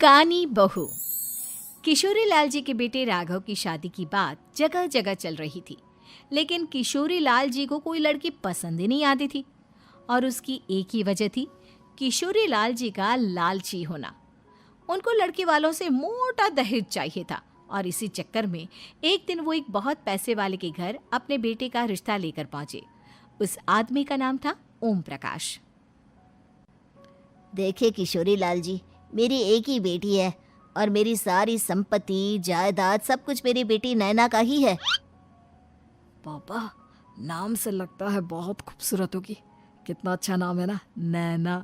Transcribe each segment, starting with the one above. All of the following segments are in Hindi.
कानी बहू। किशोरी लाल जी के बेटे राघव की शादी की बात जगह जगह चल रही थी, लेकिन किशोरी लाल जी को कोई लड़की पसंद ही नहीं आती थी। और उसकी एक ही वजह थी, किशोरी लाल जी का लालची होना। उनको लड़की वालों से मोटा दहेज चाहिए था और इसी चक्कर में एक दिन वो एक बहुत पैसे वाले के घर अपने बेटे का रिश्ता लेकर पहुंचे। उस आदमी का नाम था ओम प्रकाश। देखिए किशोरी लाल जी, मेरी एक ही बेटी है और मेरी सारी संपत्ति जायदाद सब कुछ मेरी बेटी नैना का ही है। पापा, नाम से लगता है बहुत खूबसूरत होगी। कितना अच्छा नाम है ना, नैना।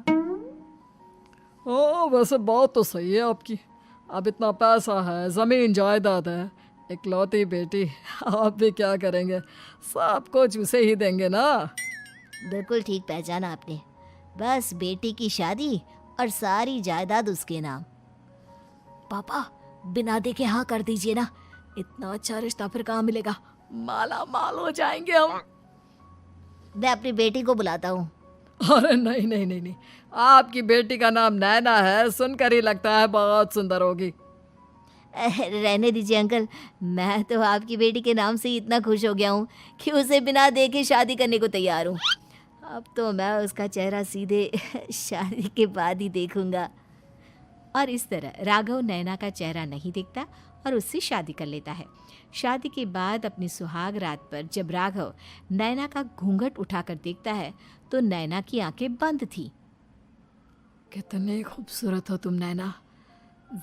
ओ, वैसे बात तो सही है आपकी। अब इतना पैसा है, जमीन जायदाद है, इकलौती बेटी, आप भी क्या करेंगे? सब कुछ उसे ही देंगे ना। बिल्कुल ठीक पहचाना आपने। बस बेटी की शादी और सारी जायदाद उसके नाम। पापा, बिना देखे हाँ कर दीजिए ना। इतना अच्छा रिश्ता फिर कहाँ मिलेगा? माला माल हो जाएंगे हम। मैं अपनी बेटी को बुलाता हूँ। अरे नहीं नहीं नहीं नहीं, आपकी बेटी का नाम नैना है, सुनकर ही लगता है बहुत सुंदर होगी। रहने दीजिए अंकल, मैं तो आपकी बेटी के नाम से ही इतना खुश हो गया हूँ कि उसे बिना देखे शादी करने को तैयार हूँ। अब तो मैं उसका चेहरा सीधे शादी के बाद ही देखूंगा। और इस तरह राघव नैना का चेहरा नहीं देखता और उससे शादी कर लेता है। शादी के बाद अपनी सुहाग रात पर जब राघव नैना का घूंघट उठाकर देखता है तो नैना की आंखें बंद थी। कितने खूबसूरत हो तुम नैना,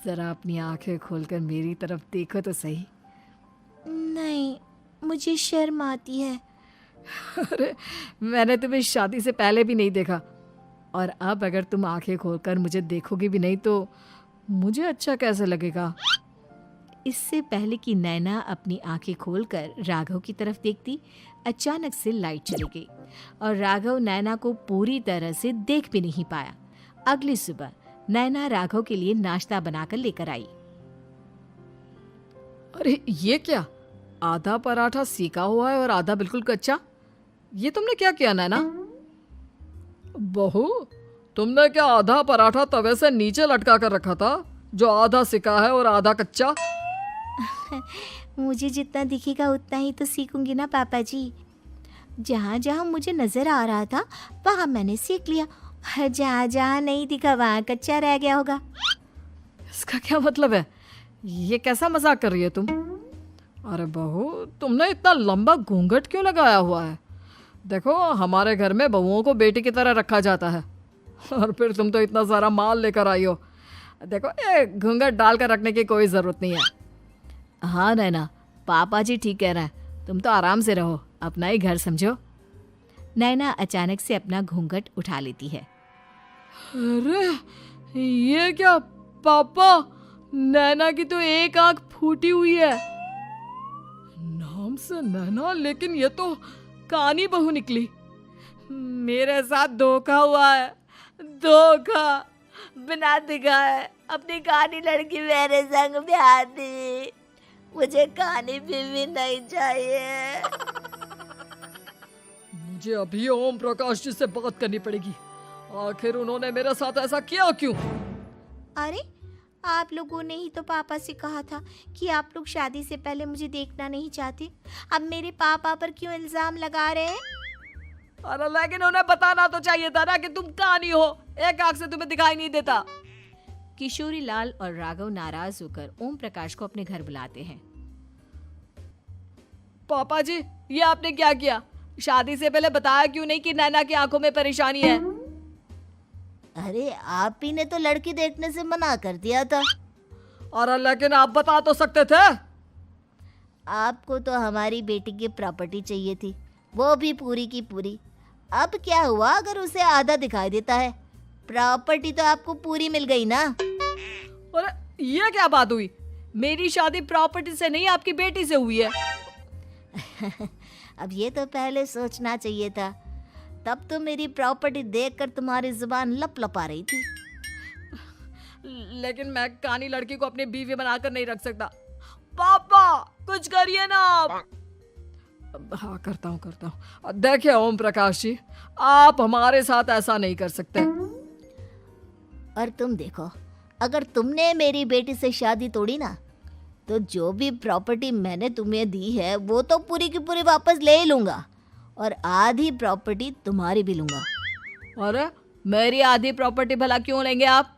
जरा अपनी आंखें खोलकर मेरी तरफ देखो तो सही। नहीं, मुझे शर्म आती है। अरे, मैंने तुम्हें शादी से पहले भी नहीं देखा, और अब अगर तुम आंखें खोलकर मुझे देखोगी भी नहीं तो मुझे अच्छा कैसे लगेगा? इससे पहले कि नैना अपनी आंखें खोलकर राघव की तरफ देखती, अचानक से लाइट चली गई और राघव नैना को पूरी तरह से देख भी नहीं पाया। अगली सुबह नैना राघव के लिए नाश्ता बनाकर लेकर आई। अरे ये क्या, आधा पराठा सेका हुआ है और आधा बिल्कुल कच्चा। ये तुमने क्या किया नैना? बहू, तुमने क्या आधा पराठा तवे से नीचे लटका कर रखा था, जो आधा सिका है और आधा कच्चा? मुझे जितना दिखेगा उतना ही तो सीखूंगी ना पापा जी। जहाँ जहाँ मुझे नजर आ रहा था वहाँ मैंने सीख लिया, जहाँ जहाँ नहीं दिखा वहाँ कच्चा रह गया होगा। इसका क्या मतलब है? ये कैसा मजाक कर रही है तुम? अरे बहू, तुमने इतना लंबा घूंघट क्यों लगाया हुआ है? देखो, हमारे घर में बहुओं को बेटी की तरह रखा जाता है, और फिर तुम तो इतना सारा माल लेकर आई हो। देखो, ये घूंघट डालकर रखने की कोई ज़रूरत नहीं है। हाँ नैना, पापा जी ठीक कह रहे हैं, तुम तो आराम से रहो, अपना ही घर समझो। नैना अचानक से अपना घूंघट उठा लेती है। अरे ये क्या पापा, नैना की तो एक आंख फूटी हुई है। नाम से नैना, लेकिन ये तो कानी बहू निकली। मेरे साथ धोखा हुआ है, धोखा। बिना दिखाए अपनी कानी लड़की मेरे संग ब्याह दी। मुझे कानी बीवी नहीं चाहिए। मुझे अभी ओम प्रकाश जी से बात करनी पड़ेगी। आखिर उन्होंने मेरे साथ ऐसा किया क्यों? अरे, आप लोगों ने ही तो पापा से कहा था कि आप लोग शादी से पहले मुझे देखना नहीं चाहते। अब मेरे पापा पर क्यों इल्जाम लगा रहे हैं? अरे लेकिन उन्हें बताना तो चाहिए था ना कि तुम कानी हो, एक आंख से तुम्हें दिखाई नहीं देता। किशोरी लाल और राघव नाराज होकर ओम प्रकाश को अपने घर बुलाते हैं। पापा जी, ये आपने क्या किया? शादी से पहले बताया क्यों नहीं कि नैना की आंखों में परेशानी है? अरे, आप ही ने तो लड़की देखने से मना कर दिया था। अरे लेकिन आप बता तो सकते थे। आपको तो हमारी बेटी की प्रॉपर्टी चाहिए थी, वो भी पूरी की पूरी। अब क्या हुआ अगर उसे आधा दिखाई देता है? प्रॉपर्टी तो आपको पूरी मिल गई ना। अरे ये क्या बात हुई? मेरी शादी प्रॉपर्टी से नहीं, आपकी बेटी से हुई है। अब ये तो पहले सोचना चाहिए था, तब तो मेरी प्रॉपर्टी देखकर तुम्हारी जुबान लप लपा रही थी। लेकिन मैं कानी लड़की को अपनी बीवी बनाकर नहीं रख सकता। पापा, कुछ करिए ना आप। हाँ, करता हूँ। देखिए ओम प्रकाश जी, आप हमारे साथ ऐसा नहीं कर सकते। और तुम देखो, अगर तुमने मेरी बेटी से शादी तोड़ी ना, तो जो भी प्रॉपर्टी मैंने तुम्हें दी है वो तो पूरी की पूरी वापस ले ही लूँगा, और आधी प्रॉपर्टी तुम्हारी भी लूँगा। अरे मेरी आधी प्रॉपर्टी भला क्यों लेंगे आप?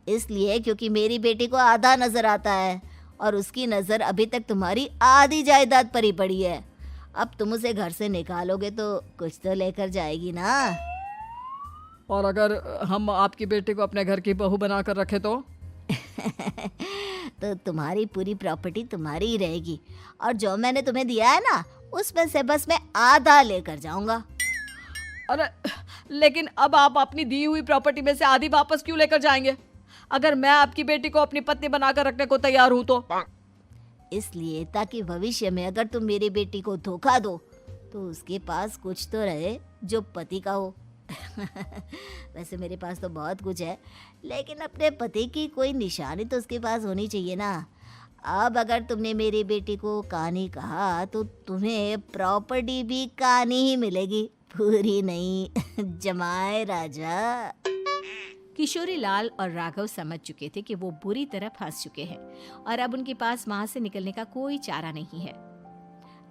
इसलिए क्योंकि मेरी बेटी को आधा नज़र आता है और उसकी नज़र अभी तक तुम्हारी आधी जायदाद पर ही पड़ी है। अब तुम उसे घर से निकालोगे तो कुछ तो लेकर जाएगी ना। और अगर हम आपकी बेटी को अपने घर की बहू बना कर रखे तो? तो तुम्हारी पूरी प्रॉपर्टी तुम्हारी ही रहेगी, और जो मैंने तुम्हें दिया है ना, उसमें से बस मैं आधा लेकर जाऊंगा। अरे लेकिन अब आप अपनी दी हुई प्रॉपर्टी में से आधी वापस क्यों लेकर जाएंगे? अगर मैं आपकी बेटी को अपनी पत्नी बनाकर रखने को तैयार हूं तो? इसलिए ताकि भविष्य में अगर तुम मेरी बेटी को धोखा दो तो उसके पास कुछ तो रहे जो पति का हो। वैसे मेरे पास तो बहुत कुछ है, लेकिन अपने पति की कोई निशानी तो उसके पास होनी चाहिए ना। अब अगर तुमने मेरी बेटी को कानी कहा तो तुम्हें प्रॉपर्टी भी कानी ही मिलेगी, पूरी नहीं। जमाए राजा। किशोरी लाल और राघव समझ चुके थे कि वो बुरी तरह फंस चुके हैं और अब उनके पास वहां से निकलने का कोई चारा नहीं है।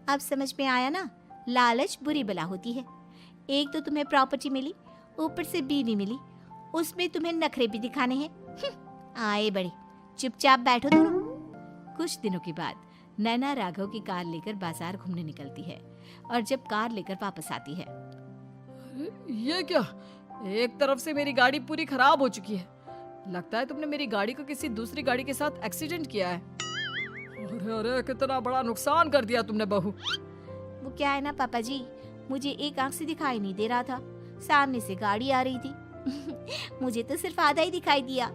अब समझ में आया ना, लालच बुरी बला होती है। एक तो तुम्हें प्रॉपर्टी मिली, ऊपर से बीवी मिली, उसमें तुम्हें नखरे भी दिखाने हैं। आए बड़े, चुपचाप बैठो दोनों। कुछ दिनों के बाद नैना राघव की कार लेकर बाजार घूमने निकलती है और जब कार लेकर वापस आती है, ये क्या? एक तरफ से मेरी गाड़ी पूरी खराब हो चुकी है। लगता है तुमने मेरी गाड़ी को किसी दूसरी गाड़ी के साथ एक्सीडेंट किया है। अरे अरे कितना बड़ा नुकसान कर दिया तुमने बहू। वो क्या है ना पापा जी, मुझे एक आंख से दिखाई नहीं दे रहा था, सामने से गाड़ी आ रही थी। मुझे तो सिर्फ आधा ही दिखाई दिया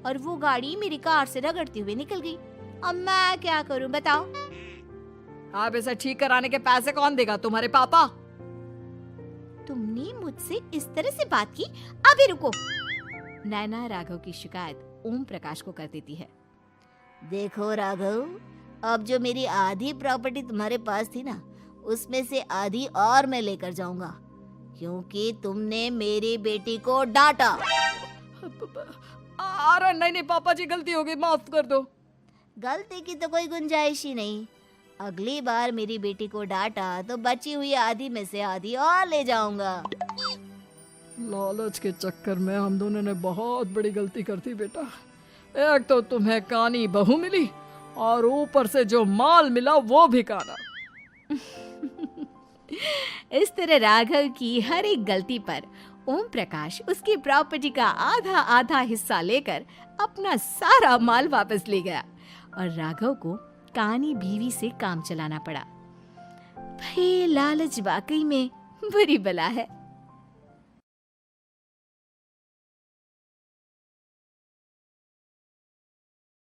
और वो गाड़ी मेरी कार से रगड़ते हुए निकल गई। अब मैं क्या करूं बताओ? आप इसे ठीक कराने के पैसे कौन देगा? तुम्हारे पापा। तुमने मुझसे इस तरह से बात की? अभी रुको। नैना राघव की शिकायत ओम प्रकाश को कर देती है। देखो राघव, अब जो मेरी आधी प्रॉपर्टी तुम्हारे पास थी ना, उसमें से आधी और मैं लेकर जाऊंगा, क्योंकि तुमने मेरी बेटी को डांटा। अरे नहीं नहीं पापा जी, गलती हो गई, माफ कर दो। गलती की तो कोई गुंजाइश ही नहीं। अगली बार मेरी बेटी को डांटा तो बची हुई आधी में से आधी और ले जाऊंगा। लालच के चक्कर में हम दोनों ने बहुत बड़ी गलती कर दी बेटा। एक तो तुम्हें कानी बहू मिली और ऊपर से जो माल मिला वो भी काना। इस तरह राघव की हर एक गलती पर ओम प्रकाश उसकी प्रॉपर्टी का आधा आधा हिस्सा लेकर अपना सारा माल वापस ले गया और राघव को कानी बीवी से काम चलाना पड़ा। भाई लालच वाकई में बुरी बला है।